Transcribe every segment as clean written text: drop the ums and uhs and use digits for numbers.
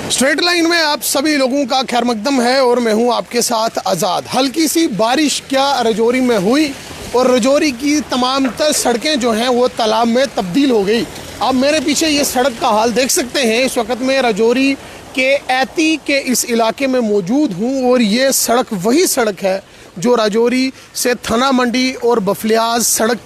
Straight line में आप सभी लोगों का खैर मकदम है और मैं हूं आपके साथ आज़ाद। हल्की सी बारिश क्या राजौरी में हुई और राजौरी की तमाम तर सड़कें जो हैं वो तालाब में तब्दील हो गई। आप मेरे पीछे ये सड़क का हाल देख सकते हैं। इस वक्त मैं राजौरी के ऐती के इस इलाके में मौजूद हूँ और ये सड़क वही सड़क है जो राजौरी से थाना मंडी और बफलियाज सड़क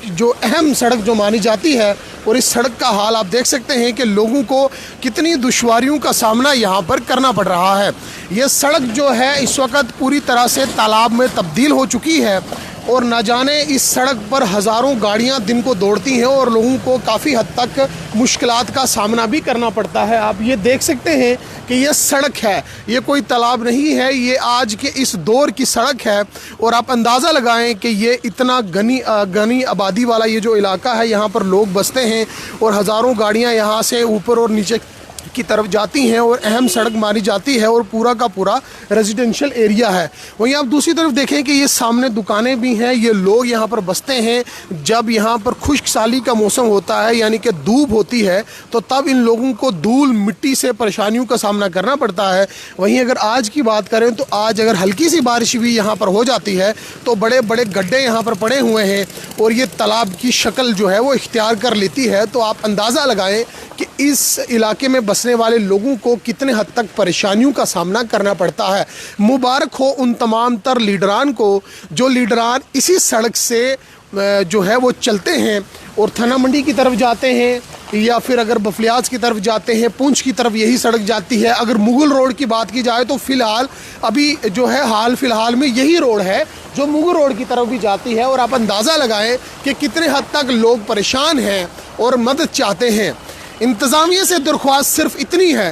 जो अहम सड़क जो मानी जाती है। और इस सड़क का हाल आप देख सकते हैं कि लोगों को कितनी दुश्वारियों का सामना यहाँ पर करना पड़ रहा है। ये सड़क जो है इस वक्त पूरी तरह से तालाब में तब्दील हो चुकी है और न जाने इस सड़क पर हज़ारों गाड़ियाँ दिन को दौड़ती हैं और लोगों को काफ़ी हद तक मुश्किलात का सामना भी करना पड़ता है। आप ये देख सकते हैं कि ये सड़क है, ये कोई तालाब नहीं है, ये आज के इस दौर की सड़क है। और आप अंदाज़ा लगाएं कि ये इतना घनी आबादी वाला ये जो इलाका है, यहाँ पर लोग बसते हैं और हज़ारों गाड़ियाँ यहाँ से ऊपर और नीचे की तरफ जाती हैं और अहम सड़क मानी जाती है और पूरा का पूरा रेजिडेंशियल एरिया है। वहीं आप दूसरी तरफ देखें कि ये सामने दुकानें भी हैं, ये लोग यहाँ पर बसते हैं। जब यहाँ पर खुश्क साली का मौसम होता है यानी कि धूप होती है तो तब इन लोगों को धूल मिट्टी से परेशानियों का सामना करना पड़ता है। वहीं अगर आज की बात करें तो आज अगर हल्की सी बारिश भी यहाँ पर हो जाती है तो बड़े बड़े गड्ढे यहाँ पर पड़े हुए हैं और ये तालाब की शक्ल जो है वो इख्तियार कर लेती है। तो आप अंदाज़ा लगाएं कि इस इलाके में बसने वाले लोगों को कितने हद तक परेशानियों का सामना करना पड़ता है। मुबारक हो उन तमाम तर लीडरान को जो लीडरान इसी सड़क से जो है वो चलते हैं और थाना मंडी की तरफ जाते हैं या फिर अगर बफलियाज की तरफ जाते हैं, पुंछ की तरफ यही सड़क जाती है। अगर मुगल रोड की बात की जाए तो फ़िलहाल अभी जो है हाल फिलहाल में यही रोड है जो मुगल रोड की तरफ भी जाती है। और आप अंदाज़ा लगाएं कि कितने हद तक लोग परेशान हैं और मदद चाहते हैं। इंतज़ामिया से दरख्वास्त सिर्फ इतनी है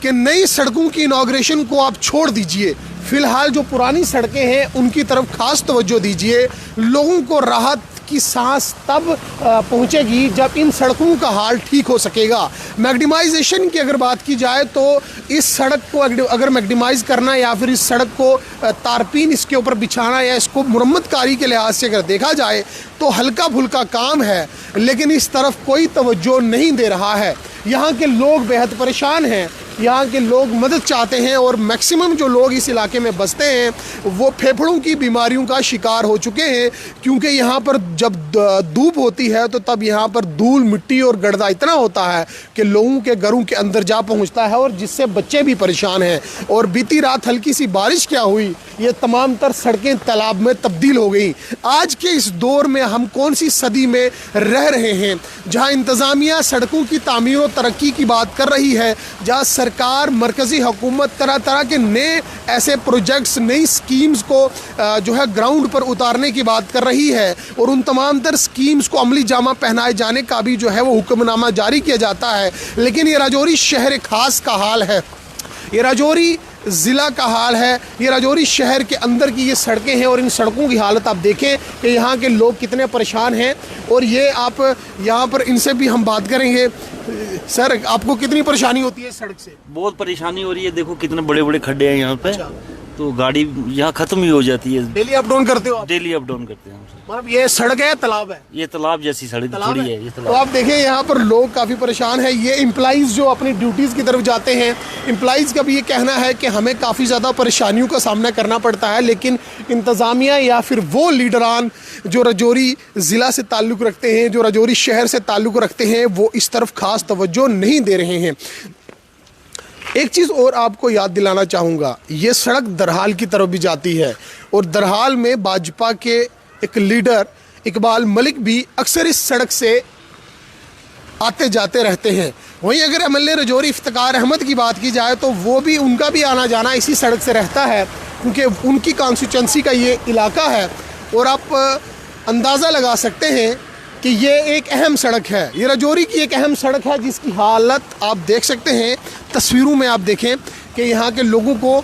कि नई सड़कों की इनॉग्रेशन को आप छोड़ दीजिए, फ़िलहाल जो पुरानी सड़कें हैं उनकी तरफ खास तवज्जो दीजिए। लोगों को राहत की सांस तब पहुंचेगी जब इन सड़कों का हाल ठीक हो सकेगा। मैग्डिमाइजेशन की अगर बात की जाए तो इस सड़क को अगर मैग्डिमाइज़ करना या फिर इस सड़क को तारपीन इसके ऊपर बिछाना या इसको मुरम्मतकारी के लिहाज से अगर देखा जाए तो हल्का फुल्का काम है, लेकिन इस तरफ कोई तवज्जो नहीं दे रहा है। यहाँ के लोग बेहद परेशान हैं, यहाँ के लोग मदद चाहते हैं और मैक्सिमम जो लोग इस इलाके में बसते हैं वो फेफड़ों की बीमारियों का शिकार हो चुके हैं क्योंकि यहाँ पर जब धूप होती है तो तब यहाँ पर धूल मिट्टी और गर्दा इतना होता है कि लोगों के घरों के अंदर जा पहुँचता है और जिससे बच्चे भी परेशान हैं। और बीती रात हल्की सी बारिश क्या हुई, ये तमाम तर सड़कें तालाब में तब्दील हो गई। आज के इस दौर में हम कौन सी सदी में रह रहे हैं जहाँ इंतज़ामिया सड़कों की तामीर और तरक्की की बात कर रही है, जहाँ सरकार मरकज़ी हुकूमत तरह तरह के नए ऐसे प्रोजेक्ट्स नई स्कीम्स को जो है ग्राउंड पर उतारने की बात कर रही है और उन तमाम तर स्कीम्स को अमली जामा पहनाए जाने का भी जो है वो हुक्मनामा जारी किया जाता है। लेकिन ये राजौरी शहर खास का हाल है, ये राजौरी ज़िला का हाल है, ये राजौरी शहर के अंदर की ये सड़कें हैं और इन सड़कों की हालत आप देखें कि यहाँ के लोग कितने परेशान हैं। और ये आप यहाँ पर इनसे भी हम बात करेंगे। सर, आपको कितनी परेशानी होती है इस सड़क से? बहुत परेशानी हो रही है, देखो कितने बड़े बड़े खड्डे हैं यहाँ पे। तो गाड़ी यहाँ खत्म ही हो जाती है। डेली अप डाउन करते हो आप? डेली अप डाउन करते हैं हम। मतलब ये सड़क है तालाब है? ये तालाब जैसी सड़क थोड़ी है ये तालाब। तो आप देखें यहाँ पर लोग काफ़ी परेशान हैं। ये एम्प्लॉइज़ जो अपनी ड्यूटीज़ की तरफ जाते हैं, एम्प्लॉइज़ का भी ये कहना है कि हमें काफ़ी ज़्यादा परेशानियों का सामना करना पड़ता है, लेकिन इंतज़ामिया या फिर वो लीडरान जो राजौरी ज़िला से ताल्लुक़ रखते हैं, जो राजौरी शहर से ताल्लुक़ रखते हैं, वो इस तरफ ख़ास तवज्जो नहीं दे रहे हैं। एक चीज़ और आपको याद दिलाना चाहूँगा, ये सड़क दरहाल की तरफ भी जाती है और दरहाल में भाजपा के एक लीडर इकबाल मलिक भी अक्सर इस सड़क से आते जाते रहते हैं। वहीं अगर एमएलए राजौरी इफ्तिकार अहमद की बात की जाए तो वो भी उनका भी आना जाना इसी सड़क से रहता है क्योंकि उनकी कॉन्स्टिट्यूंसी का ये इलाका है। और आप अंदाज़ा लगा सकते हैं कि ये एक अहम सड़क है, ये राजौरी की एक अहम सड़क है जिसकी हालत आप देख सकते हैं। तस्वीरों में आप देखें कि यहाँ के लोगों को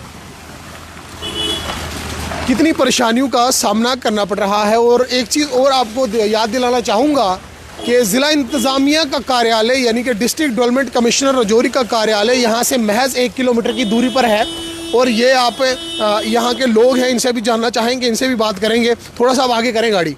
कितनी परेशानियों का सामना करना पड़ रहा है। और एक चीज़ और आपको याद दिलाना चाहूँगा कि ज़िला इंतज़ामिया का कार्यालय यानी कि डिस्ट्रिक्ट डेवलपमेंट कमिश्नर राजौरी का कार्यालय यहाँ से महज 1 किलोमीटर की दूरी पर है। और ये आप यहाँ के लोग हैं, इनसे भी जानना चाहेंगे, इनसे भी बात करेंगे। थोड़ा सा आप आगे करें गाड़ी।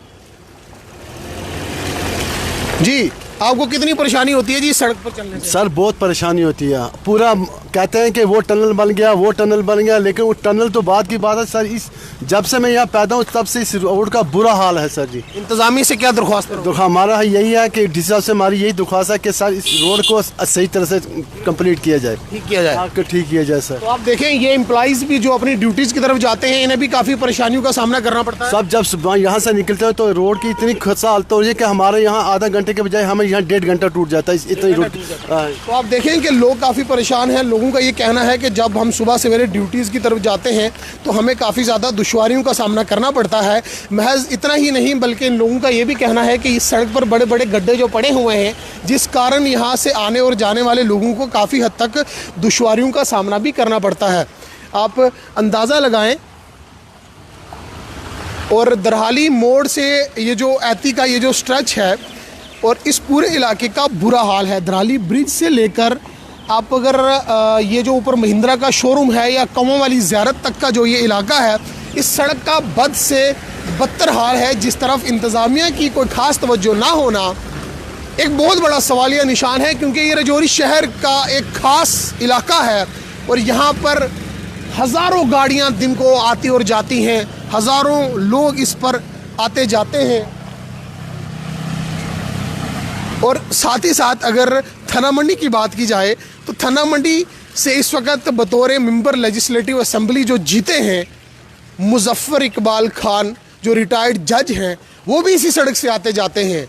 जी, आपको कितनी परेशानी होती है जी सड़क पर चलने से? सर बहुत परेशानी होती है, पूरा कहते हैं कि वो टनल बन गया, वो टनल बन गया, लेकिन वो टनल तो बाद की बात है सर। इस जब से मैं यहाँ पैदा हूँ तब से इस रोड का बुरा हाल है सर जी। इंतजामी से क्या दरख्वास्त करोगे? हमारा यही है कि डी साहब से हमारी यही दरख्वास्त है कि सर इस रोड को सही तरह से कंप्लीट किया जाए, ठीक किया जाए, ठीक किया जाए सर। तो आप देखें ये एम्प्लॉइज भी जो अपनी ड्यूटीज की तरफ जाते हैं इन्हें भी काफ़ी परेशानियों का सामना करना पड़ता है। सब जब सुबह यहाँ से निकलते हैं तो रोड की इतनी खसा हालत हो रही है कि हमारे यहाँ आधा घंटे के बजाय हमें यहाँ 1.5 घंटा टूट जाता है इतनी रोड। तो आप देखें कि लोग काफ़ी परेशान हैं। लोगों का ये कहना है कि जब हम सुबह सवेरे ड्यूटीज़ की तरफ जाते हैं तो हमें काफ़ी ज़्यादा दुश्वारियों का सामना करना पड़ता है। महज इतना ही नहीं बल्कि इन लोगों का ये भी कहना है कि इस सड़क पर बड़े बड़े गड्ढे जो पड़े हुए हैं जिस कारण यहाँ से आने और जाने वाले लोगों को काफ़ी हद तक दुश्वारियों का सामना भी करना पड़ता है। आप अंदाज़ा लगाएं, और दरहाली मोड़ से ये जो ऐती का ये जो स्ट्रेच है और इस पूरे इलाके का बुरा हाल है। दरहाली ब्रिज से लेकर आप अगर ये जो ऊपर महिंद्रा का शोरूम है या कौमों वाली ज़ियारत तक का जो ये इलाका है, इस सड़क का बद से बदतर हाल है। जिस तरफ इंतज़ामिया की कोई ख़ास तवज्जो ना होना एक बहुत बड़ा सवालिया निशान है, क्योंकि ये रजौरी शहर का एक ख़ास इलाका है और यहाँ पर हज़ारों गाड़ियाँ दिन को आती और जाती हैं, हज़ारों लोग इस पर आते जाते हैं। और साथ ही साथ अगर थना मंडी की बात की जाए तो थना मंडी से इस वक्त बतौर मेंबर लेजिस्लेटिव असेंबली जो जीते हैं मुजफ्फर इकबाल खान, जो रिटायर्ड जज हैं, वो भी इसी सड़क से आते जाते हैं।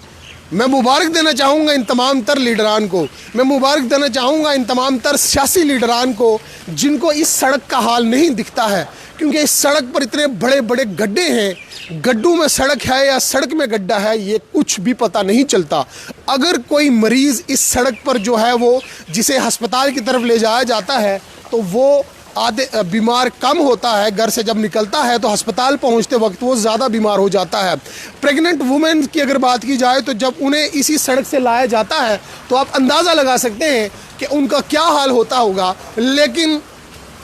मैं मुबारक देना चाहूँगा इन तमाम तर लीडरान को, मैं मुबारक देना चाहूँगा इन तमाम तर सियासी लीडरान को जिनको इस सड़क का हाल नहीं दिखता है, क्योंकि इस सड़क पर इतने बड़े बड़े गड्ढे हैं। गड्ढों में सड़क है या सड़क में गड्ढा है ये कुछ भी पता नहीं चलता। अगर कोई मरीज़ इस सड़क पर जो है वो जिसे अस्पताल की तरफ ले जाया जाता है तो वो आधे बीमार कम होता है, घर से जब निकलता है तो अस्पताल पहुंचते वक्त वो ज़्यादा बीमार हो जाता है। प्रेग्नेंट वुमेन की अगर बात की जाए तो जब उन्हें इसी सड़क से लाया जाता है तो आप अंदाज़ा लगा सकते हैं कि उनका क्या हाल होता होगा। लेकिन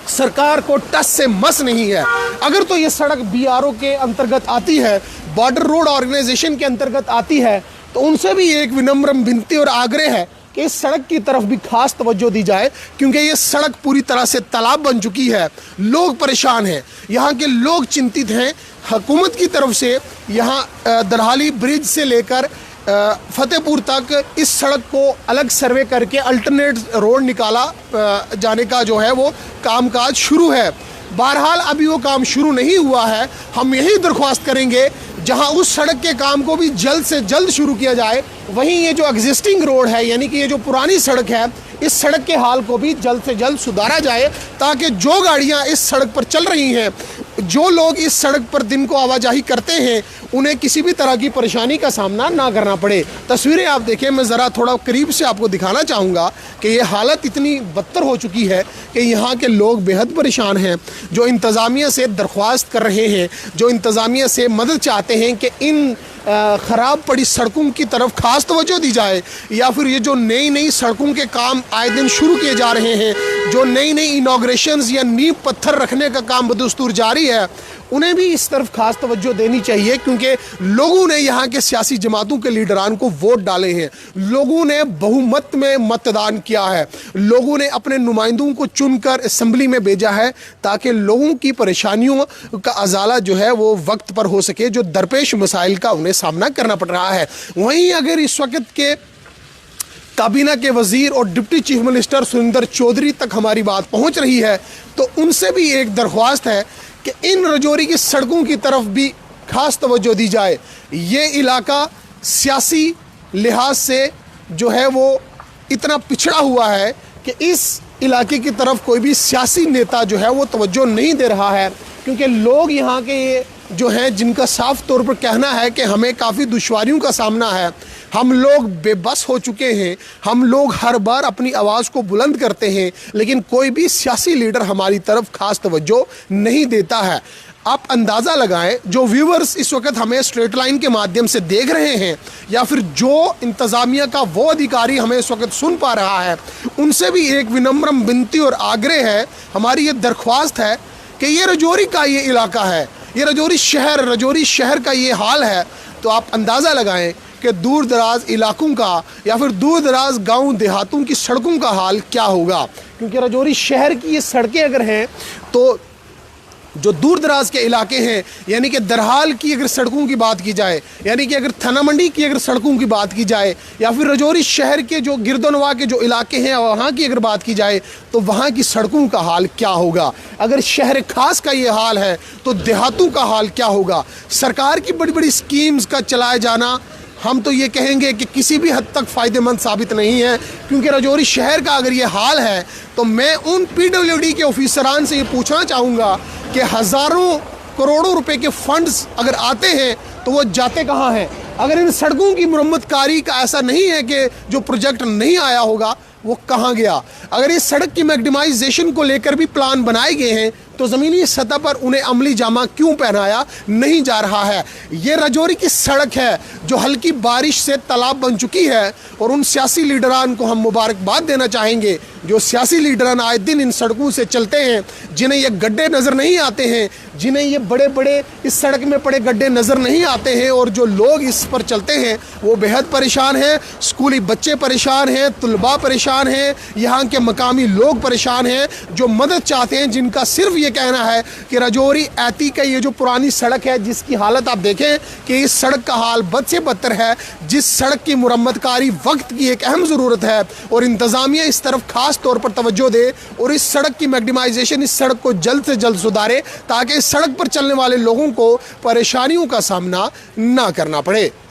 सरकार को टस से मस नहीं है। अगर तो ये सड़क BRO के अंतर्गत आती है, बॉर्डर रोड ऑर्गेनाइजेशन के अंतर्गत आती है, तो उनसे भी एक विनम्र विनती और आग्रह है कि इस सड़क की तरफ भी खास तवज्जो दी जाए, क्योंकि ये सड़क पूरी तरह से तालाब बन चुकी है। लोग परेशान हैं, यहाँ के लोग चिंतित हैं। हुकूमत की तरफ से यहाँ दरहाली ब्रिज से लेकर फतेहपुर तक इस सड़क को अलग सर्वे करके अल्टरनेट रोड निकाला जाने का जो है वो कामकाज शुरू है। बहरहाल अभी वो काम शुरू नहीं हुआ है। हम यही दरख्वास्त करेंगे जहां उस सड़क के काम को भी जल्द से जल्द शुरू किया जाए, वहीं ये जो एग्जिस्टिंग रोड है यानी कि ये जो पुरानी सड़क है, इस सड़क के हाल को भी जल्द से जल्द सुधारा जाए, ताकि जो गाड़ियां इस सड़क पर चल रही हैं, जो लोग इस सड़क पर दिन को आवाजाही करते हैं, उन्हें किसी भी तरह की परेशानी का सामना ना करना पड़े। तस्वीरें आप देखें, मैं ज़रा थोड़ा करीब से आपको दिखाना चाहूँगा कि ये हालत इतनी बदतर हो चुकी है कि यहाँ के लोग बेहद परेशान हैं, जो इंतज़ामिया से दरख्वास्त कर रहे हैं, जो इंतज़ामिया से मदद चाहते हैं कि इन ख़राब पड़ी सड़कों की तरफ खास तवज्जो दी जाए, या फिर ये जो नई नई सड़कों के काम आए दिन शुरू किए जा रहे हैं, जो नई नई इनॉग्रेशंस या नींव पत्थर रखने का काम बदस्तूर जारी है, उन्हें भी इस तरफ खास तवज्जो देनी चाहिए, क्योंकि लोगों ने यहाँ के सियासी जमातों के लीडरान को वोट डाले हैं, लोगों ने बहुमत में मतदान किया है, लोगों ने अपने नुमाइंदों को चुनकर असेंबली में भेजा है ताकि लोगों की परेशानियों का अजाला जो है वो वक्त पर हो सके, जो दरपेश मसाइल का उन्हें सामना करना पड़ रहा है। वहीं अगर इस वक्त के काबीना के वजीर और deputy chief minister Surendra Choudhary तक हमारी बात पहुंच रही है तो उनसे भी एक दरख्वास्त है कि इन रजौरी की सड़कों की तरफ भी खास तवज्जो दी जाए। ये इलाका सियासी लिहाज से जो है वो इतना पिछड़ा हुआ है कि इस इलाके की तरफ कोई भी सियासी नेता जो है वो तवज्जो नहीं दे रहा है, क्योंकि लोग यहाँ के जो हैं जिनका साफ तौर पर कहना है कि हमें काफ़ी दुश्वारियों का सामना है, हम लोग बेबस हो चुके हैं, हम लोग हर बार अपनी आवाज़ को बुलंद करते हैं लेकिन कोई भी सियासी लीडर हमारी तरफ खास तवज्जो नहीं देता है। आप अंदाज़ा लगाएं, जो व्यूअर्स इस वक्त हमें स्ट्रेट लाइन के माध्यम से देख रहे हैं या फिर जो इंतज़ामिया का वो अधिकारी हमें इस वक्त सुन पा रहा है, उनसे भी एक विनम्र विनती और आग्रह है, हमारी ये दरख्वास्त है कि ये रजौरी का ये इलाका है, ये रजौरी शहर का ये हाल है, तो आप अंदाज़ा लगाएं कि कि दूर दराज इलाकों का या फिर दूर दराज गांव देहातों की सड़कों का हाल क्या होगा, क्योंकि राजौरी शहर की ये सड़कें अगर हैं तो जो दूर दराज के इलाके हैं, यानी कि दरहाल की अगर सड़कों की बात की जाए, यानी कि अगर थाना मंडी की अगर सड़कों की बात की जाए, या फिर राजौरी शहर के जो गिरदोनवा के जो इलाके हैं वहाँ की अगर बात की जाए, तो वहाँ की सड़कों का हाल क्या होगा। अगर शहर खास का ये हाल है तो देहातों का हाल क्या होगा। सरकार की बड़ी बड़ी स्कीम्स का चलाया जाना हम तो ये कहेंगे कि किसी भी हद तक फ़ायदेमंद साबित नहीं है, क्योंकि राजौरी शहर का अगर ये हाल है तो मैं उन PWD के ऑफिसरान से ये पूछना चाहूँगा कि हज़ारों करोड़ों रुपए के फंड्स अगर आते हैं तो वो जाते कहाँ हैं। अगर इन सड़कों की मुरम्मतकारी का ऐसा नहीं है कि जो प्रोजेक्ट नहीं आया होगा वो कहाँ गया। अगर इस सड़क की मैग्निमाइजेशन को लेकर भी प्लान बनाए गए हैं तो ज़मीनी सतह पर उन्हें अमली जामा क्यों पहनाया नहीं जा रहा है। ये राजौरी की सड़क है जो हल्की बारिश से तालाब बन चुकी है, और उन सियासी लीडरान को हम मुबारकबाद देना चाहेंगे जो सियासी लीडरान आए दिन इन सड़कों से चलते हैं, जिन्हें ये गड्ढे नज़र नहीं आते हैं, जिन्हें ये बड़े बड़े इस सड़क में पड़े गड्ढे नज़र नहीं आते हैं, और जो लोग इस पर चलते हैं वो बेहद परेशान हैं। स्कूली बच्चे परेशान हैं, तुलबा परेशान हैं, यहाँ के मकामी लोग परेशान हैं जो मदद चाहते हैं, जिनका सिर्फ ये कहना है कि राजौरी ऐती का ये जो पुरानी सड़क है जिसकी हालत आप देखें कि इस सड़क का हाल बद से बदतर है, जिस सड़क की मुरम्मतकारी वक्त की एक अहम ज़रूरत है, और इंतज़ामिया इस तरफ खास तौर पर तवज्जो दे और इस सड़क की मैग्निमाइजेशन, इस सड़क को जल्द से जल्द सुधारे ताकि इस सड़क पर चलने वाले लोगों को परेशानियों का सामना ना करना पड़े।